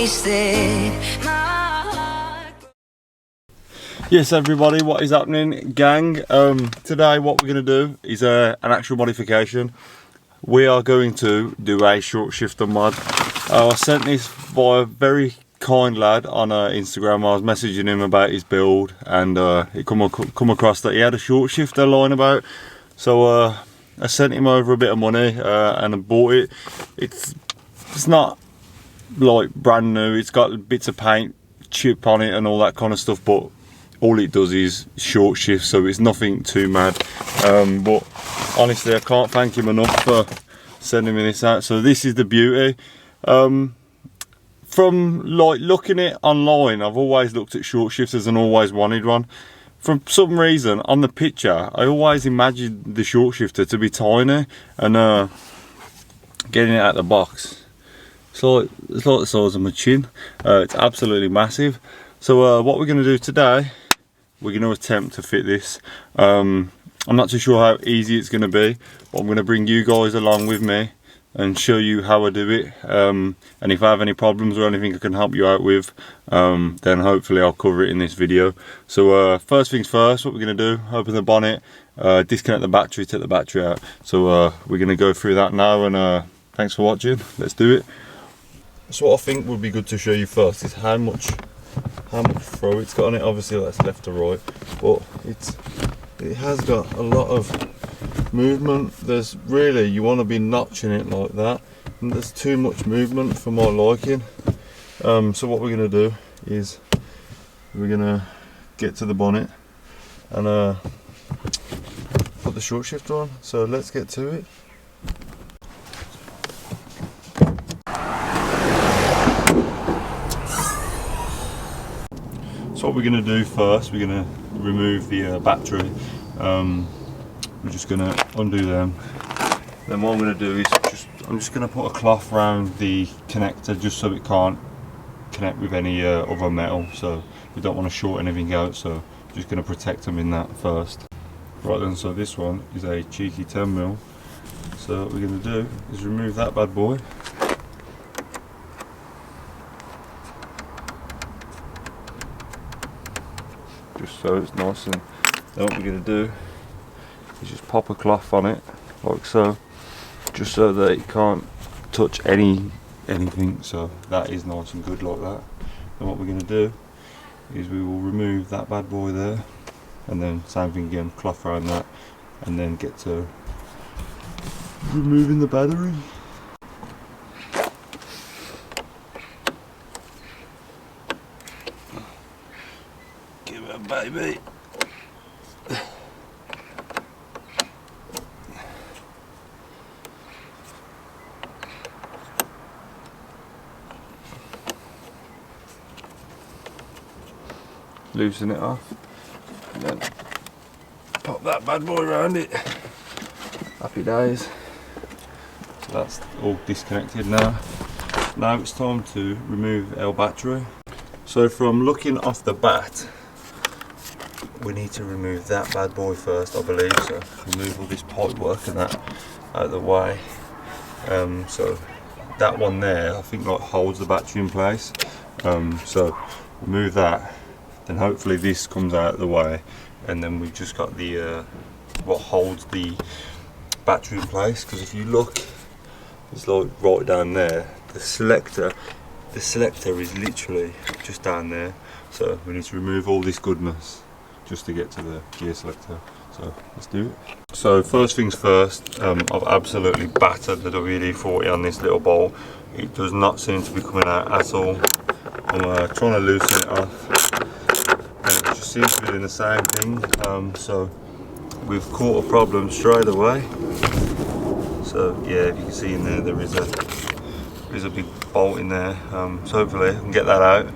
wasted. Yes everybody, what is happening gang? Today what we're going to do is an actual modification. We are going to do a short shifter mod. I was sent this by a very kind lad on Instagram. I was messaging him about his build and he come across that he had a short shifter lying about. So I sent him over a bit of money and I bought it. It's not like brand new, it's got bits of paint chip on it and all that kind of stuff, but all it does is short shift, so it's nothing too mad. But honestly, I can't thank him enough for sending me this out. So this is the beauty. From like looking it online, I've always looked at short shifters and always wanted one. For some reason, on the picture, I always imagined the short shifter to be tiny, and getting it out of the box, it's like the size of my chin. It's absolutely massive. So what we're going to do today, we're going to attempt to fit this. I'm not too sure how easy it's going to be, but I'm going to bring you guys along with me and show you how I do it. And if I have any problems or anything I can help you out with, then hopefully I'll cover it in this video. So first things first, what we're going to do, open the bonnet, disconnect the battery, take the battery out. So we're going to go through that now, and thanks for watching. Let's do it. So what I think would be good to show you first is how much throw it's got on it. Obviously that's left to right, but it has got a lot of movement. There's really, you want to be notching it like that, and there's too much movement for my liking. So what we're going to do is we're going to get to the bonnet and put the short shifter on. So let's get to it. So what we're going to do first, we're going to remove the battery. We're just going to undo them. Then what I'm going to do is I'm just going to put a cloth around the connector just so it can't connect with any other metal. So we don't want to short anything out, so just going to protect them in that first. Right then, so this one is a cheeky 10mm. So what we're going to do is remove that bad boy. Just so it's nice, and then what we're going to do is just pop a cloth on it like so, just so that it can't touch anything. So that is nice and good like that. And what we're going to do is we will remove that bad boy there, and then same thing again, cloth around that, and then get to removing the battery. Give it a baby. Loosen it off, and then pop that bad boy around it. Happy days. So that's all disconnected now. Now it's time to remove our battery. So from looking off the bat, we need to remove that bad boy first, I believe. So remove all this pipe work and that out of the way. So that one there, I think, like holds the battery in place. So remove that. Then hopefully this comes out of the way, and then we've just got the what holds the battery in place. Because if you look, it's like right down there. The selector is literally just down there. So we need to remove all this goodness just to get to the gear selector. So let's do it. So first things first, I've absolutely battered the WD-40 on this little bowl. It does not seem to be coming out at all. I'm trying to loosen it off. It just seems to be doing the same thing, so we've caught a problem straight away. So yeah, if you can see in there, there is a big bolt in there. So hopefully I can get that out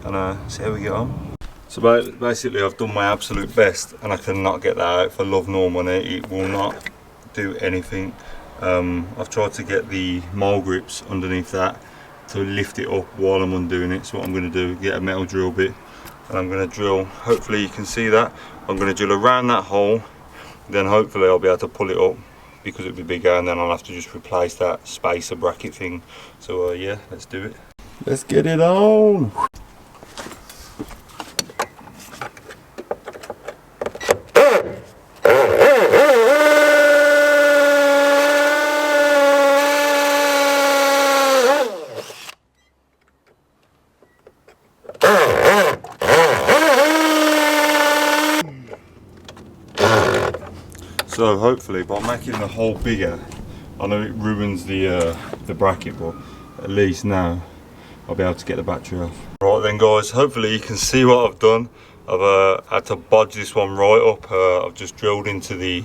and see how we get on. So basically I've done my absolute best and I cannot get that out for love nor money. It will not do anything. I've tried to get the mole grips underneath that to lift it up while I'm undoing it. So what I'm going to do, get a metal drill bit, and I'm going to drill, hopefully you can see that, I'm going to drill around that hole, then hopefully I'll be able to pull it up because it'll be bigger, and then I'll have to just replace that spacer bracket thing. So yeah, let's do it. Let's get it on. So hopefully by making the hole bigger, I know it ruins the bracket, but at least now I'll be able to get the battery off. Right then guys, hopefully you can see what I've done. I've had to bodge this one right up. I've just drilled into the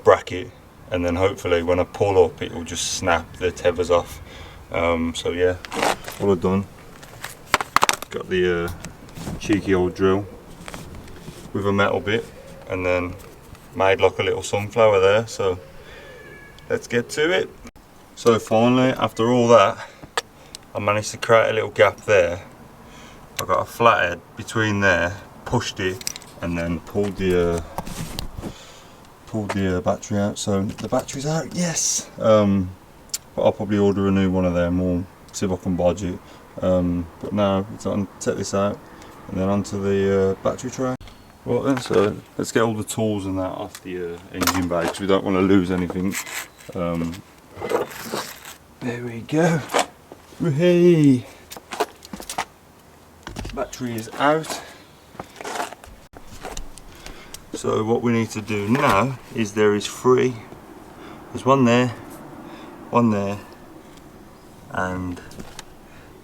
bracket, and then hopefully when I pull up it will just snap the tethers off. So yeah, all I've done, got the cheeky old drill with a metal bit, and then made like a little sunflower there. So let's get to it. So finally, after all that, I managed to create a little gap there. I got a flathead between there, pushed it, and then pulled the battery out. So the battery's out, yes. But I'll probably order a new one of them, or see if I can bodge it. But now it's on. Take this out, and then onto the battery tray. Right then, so let's get all the tools and that off the engine bay, because we don't want to lose anything. There we go. Hey, battery is out. So what we need to do now is there is three. There's one there, and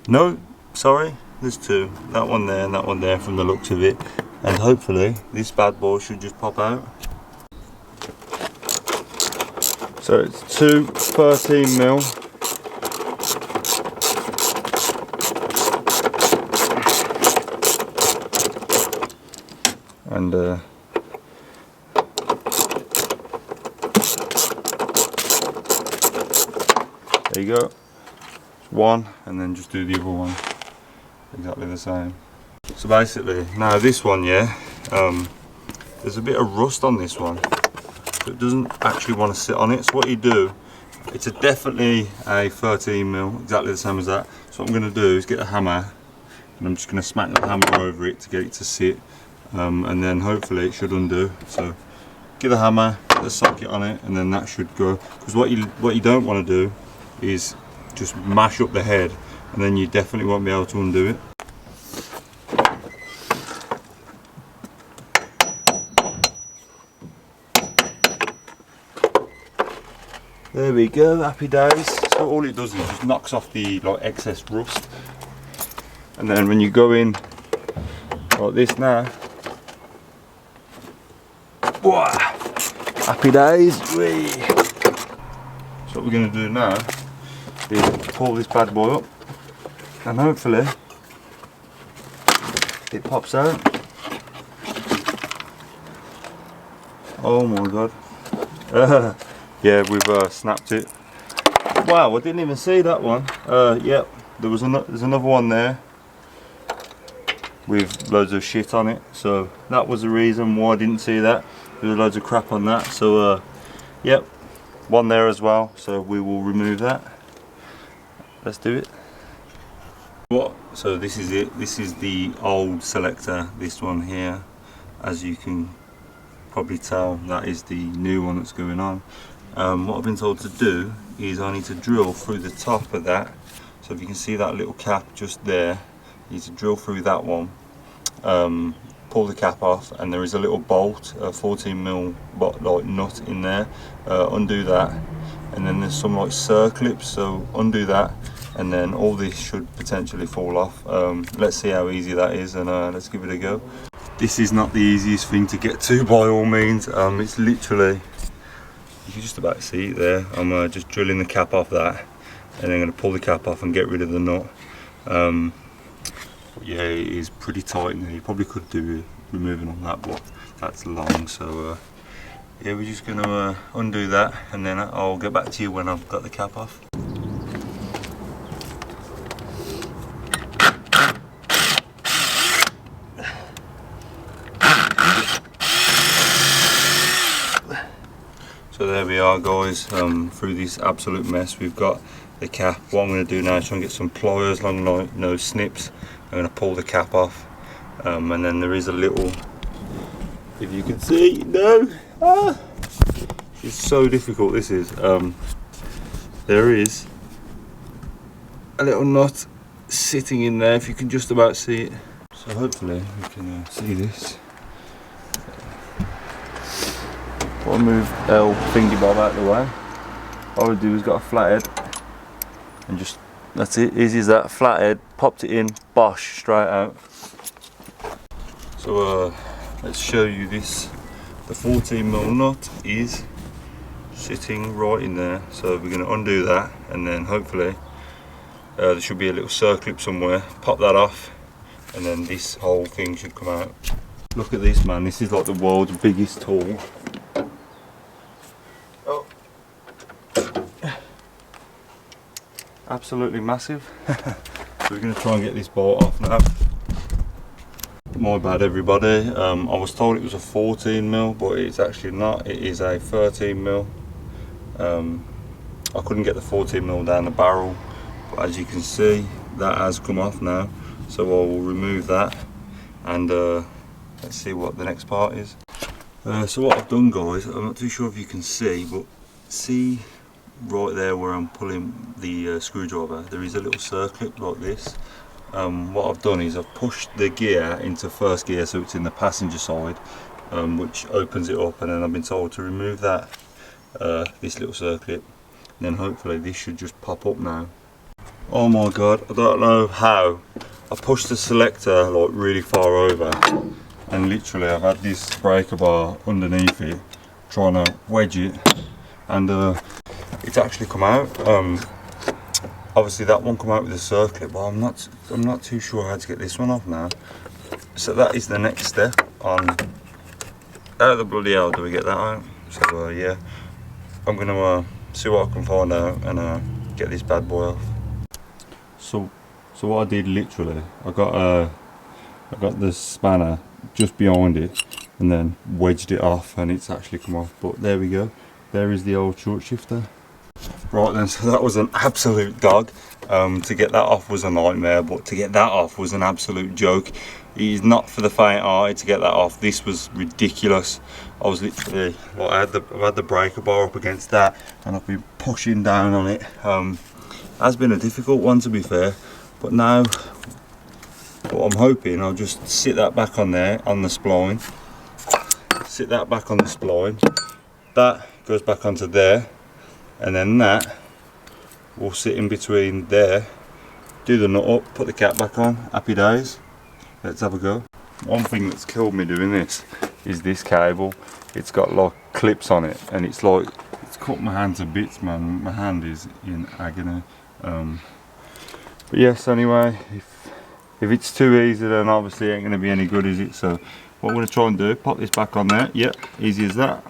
no, sorry, there's two. That one there and that one there from the looks of it. And hopefully this bad boy should just pop out. So it's two 13mm. And there you go. It's one, and then just do the other one exactly the same. So basically, now this one, yeah, there's a bit of rust on this one, so it doesn't actually want to sit on it. So what you do, it's definitely a 13mm, exactly the same as that. So what I'm going to do is get a hammer, and I'm just going to smack the hammer over it to get it to sit, and then hopefully it should undo. So get the hammer, get the socket on it, and then that should go. Because what you don't want to do is just mash up the head, and then you definitely won't be able to undo it. There we go, happy days. So all it does is just knocks off the excess rust, and then when you go in like this now, whoa, happy days. Whee. So what we're going to do now is pull this bad boy up, and hopefully it pops out. Oh my god. Yeah, we've snapped it. Wow, I didn't even see that one. Yep, there's another one there with loads of shit on it. So that was the reason why I didn't see that. There was loads of crap on that. So yep, one there as well. So we will remove that. Let's do it. So this is it. This is the old selector. This one here, as you can probably tell, that is the new one that's going on. What I've been told to do is I need to drill through the top of that. So if you can see that little cap just there, you need to drill through that one, pull the cap off, and there is a little bolt, a 14mm nut in there. Undo that, and then there's some circlips, so undo that, and then all this should potentially fall off. Let's see how easy that is, and let's give it a go. This is not the easiest thing to get to by all means. It's literally, you can just about see it there. I'm just drilling the cap off that, and then I'm going to pull the cap off and get rid of the nut. Yeah, it is pretty tight in there. You probably could do removing on that, but that's long. So yeah, we're just going to undo that, and then I'll get back to you when I've got the cap off. So there we are. are, guys, through this absolute mess. We've got the cap. What I'm going to do now is try and get some pliers, long nose snips. I'm going to pull the cap off, and then there is a little, if you can see, no, it's so difficult, this is, there is a little nut sitting in there, if you can just about see it. So hopefully we can see this. I'll move L thingy bob out of the way. All I do is got a flathead and just, that's it, easy as that, flathead, popped it in, bosh, straight out. So let's show you this. The 14mm nut is sitting right in there, so we're going to undo that, and then hopefully there should be a little circlip somewhere, pop that off, and then this whole thing should come out. Look at this, man, this is like the world's biggest tool. Oh. Absolutely massive. So we're going to try and get this bolt off now. My bad, everybody. I was told it was a 14mm, but it's actually not. It is a 13mm. I couldn't get the 14mm down the barrel, but as you can see, that has come off now. So I will remove that, and let's see what the next part is. So what I've done, guys, I'm not too sure if you can see, but see right there where I'm pulling the screwdriver, there is a little circlip like this. What I've done is I've pushed the gear into first gear, so it's in the passenger side, which opens it up, and then I've been told to remove that, this little circlip, and then hopefully this should just pop up now. Oh my god, I don't know how. I pushed the selector like really far over, and literally I've had this breaker bar underneath it, trying to wedge it, and it's actually come out. Obviously that one come out with a circlip, but I'm not too sure how to get this one off now. So that is the next step on how the bloody hell do we get that out. So yeah, I'm gonna see what I can find out and get this bad boy off. So what I did, literally, I got the spanner just behind it and then wedged it off, and it's actually come off. But there we go, there is the old short shifter. Right then, so that was an absolute dog. To get that off was a nightmare, but to get that off was an absolute joke. It is not for the faint-hearted to get that off. This was ridiculous. I was literally, well, I've had the breaker bar up against that, and I've been pushing down on it. Has been a difficult one, to be fair, but now what I'm hoping, I'll just sit that back on there on the spline, sit that back on the spline, that goes back onto there, and then that will sit in between there, do the nut up, put the cap back on, happy days. Let's have a go. One thing that's killed me doing this is this cable. It's got like clips on it, and it's like, it's cut my hand to bits, man. My hand is in agony. But yes, anyway, if it's too easy, then obviously it ain't going to be any good, is it? So what I'm going to try and do, pop this back on there. Yep, easy as that.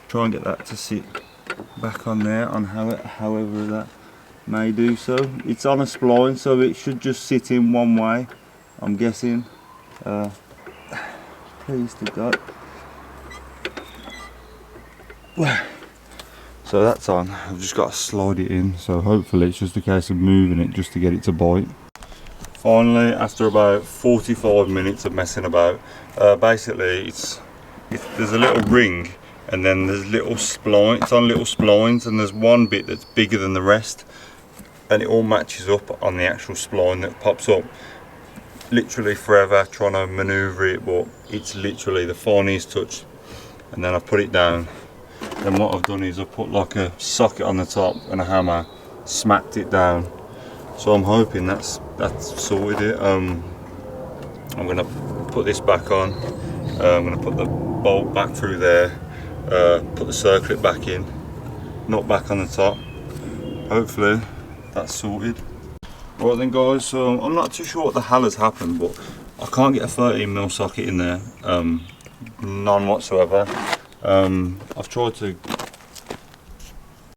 Try and get that to sit back on there, on however that may do so. It's on a spline, so it should just sit in one way, I'm guessing. Please to God. So that's on. I've just got to slide it in, so hopefully it's just a case of moving it just to get it to bite. Finally, after about 45 minutes of messing about, basically there's a little ring, and then there's little spline, it's on little splines, and there's one bit that's bigger than the rest, and it all matches up on the actual spline that pops up. Literally forever trying to maneuver it, but it's literally the finest touch, and then I put it down. Then what I've done is I put like a socket on the top and a hammer, smacked it down. So I'm hoping that's sorted it. I'm gonna put this back on. I'm gonna put the bolt back through there, put the circlip back in, nut back on the top. Hopefully that's sorted. Right then, guys, so I'm not too sure what the hell has happened, but I can't get a 13mm socket in there, none whatsoever. I've tried to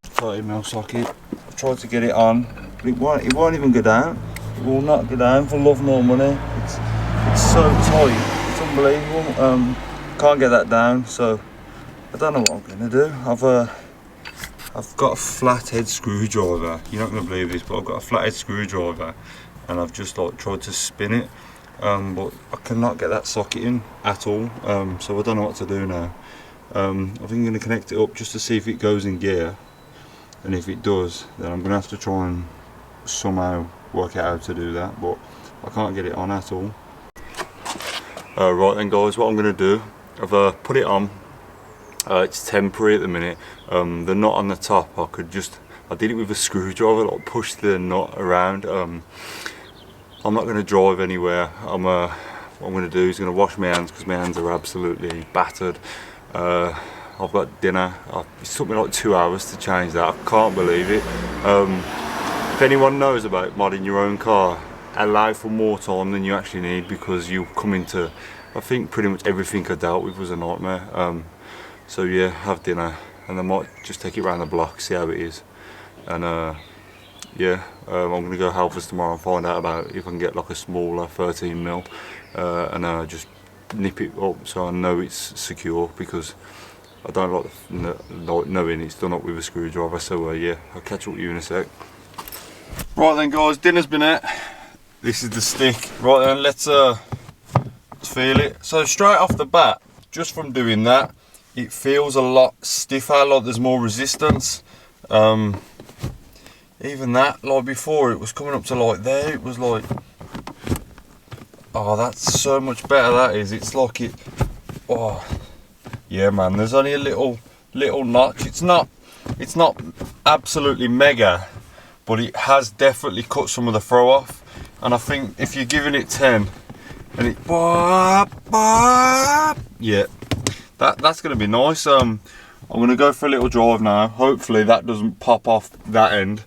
13mm socket, I've tried to get it on, but it won't even go down. It will not go down for love nor money. It's so tight, it's unbelievable. can't get that down, so I don't know what I'm gonna do. I've got a flathead screwdriver. You're not gonna believe this, but I've got a flathead screwdriver, and I've just like tried to spin it, but I cannot get that socket in at all. So I don't know what to do now. I think I'm gonna connect it up just to see if it goes in gear, and if it does, then I'm gonna have to try and somehow work out how to do that, but I can't get it on at all. Right then guys, what I'm going to do, I've put it on. It's temporary at the minute. The nut on the top, I did it with a screwdriver, like push the nut around. I'm not going to drive anywhere. What I'm going to do is going to wash my hands, because my hands are absolutely battered. I've got dinner. It took me like 2 hours to change that. I can't believe it. If anyone knows about modding your own car, allow for more time than you actually need, because you come into, I think pretty much everything I dealt with was a nightmare. So yeah, have dinner, and I might just take it around the block, see how it is, and yeah, I'm gonna go Halfords tomorrow and find out about if I can get like a smaller 13mm, and just nip it up so I know it's secure, because I don't like knowing it's done up with a screwdriver. So yeah, I'll catch up with you in a sec. Right then guys, dinner's been ate. This is the stick. Right then, let's feel it. So straight off the bat, just from doing that, it feels a lot stiffer, like there's more resistance. Even that, like before, it was coming up to like there, it was like, oh, that's so much better, that is. It's like it, oh, yeah man, there's only a little notch. It's not absolutely mega, but it has definitely cut some of the throw off. And I think if you're giving it 10 and it, yeah, that's going to be nice. I'm going to go for a little drive now. Hopefully that doesn't pop off that end.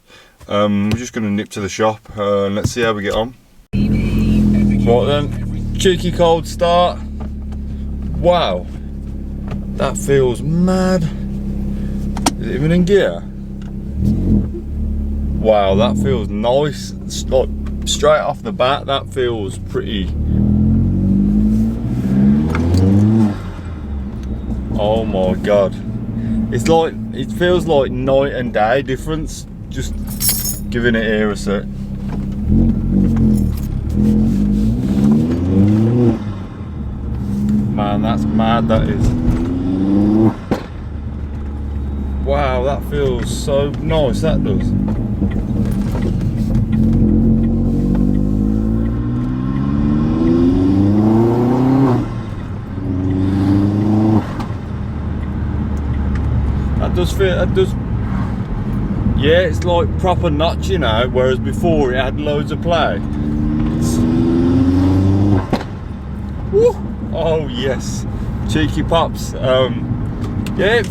We're just going to nip to the shop and let's see how we get on. Right then, cheeky cold start. Wow, that feels mad. Is it even in gear? Wow, that feels nice. It's like straight off the bat, that feels pretty. Oh my god, it's like, it feels like night and day difference. Just giving it here a sec. Man, that's mad, that is. Wow, that feels so nice, that does. That does, yeah, it's like proper notch, you know, whereas before it had loads of play. Woo! Oh yes, cheeky pops. Yeah, it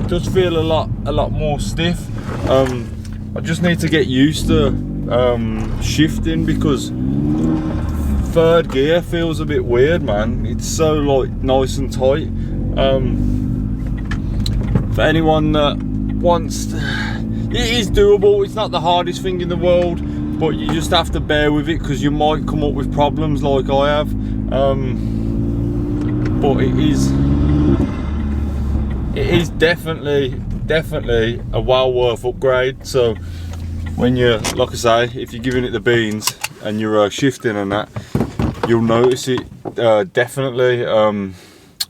does feel a lot more stiff. I just need to get used to shifting, because third gear feels a bit weird, man. It's so like nice and tight. For anyone that wants to, it is doable. It's not the hardest thing in the world, but you just have to bear with it, because you might come up with problems like I have. But it is definitely a well worth upgrade. So when you're, like I say, if you're giving it the beans and you're shifting and that, you'll notice it definitely.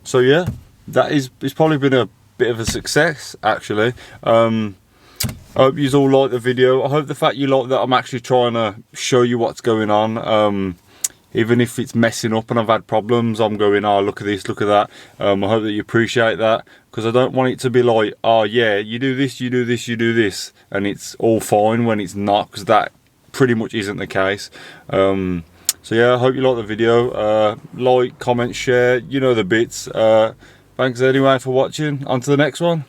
So yeah, it's probably been a bit of a success actually. I hope you all like the video. I hope the fact you like that I'm actually trying to show you what's going on. Even if it's messing up and I've had problems, I'm going, oh, look at this, look at that. I hope that you appreciate that, because I don't want it to be like, oh yeah, you do this, you do this, you do this, and it's all fine when it's not, because that pretty much isn't the case. So yeah, I hope you like the video. Like, comment, share, you know the bits. Thanks anyway for watching. On to the next one.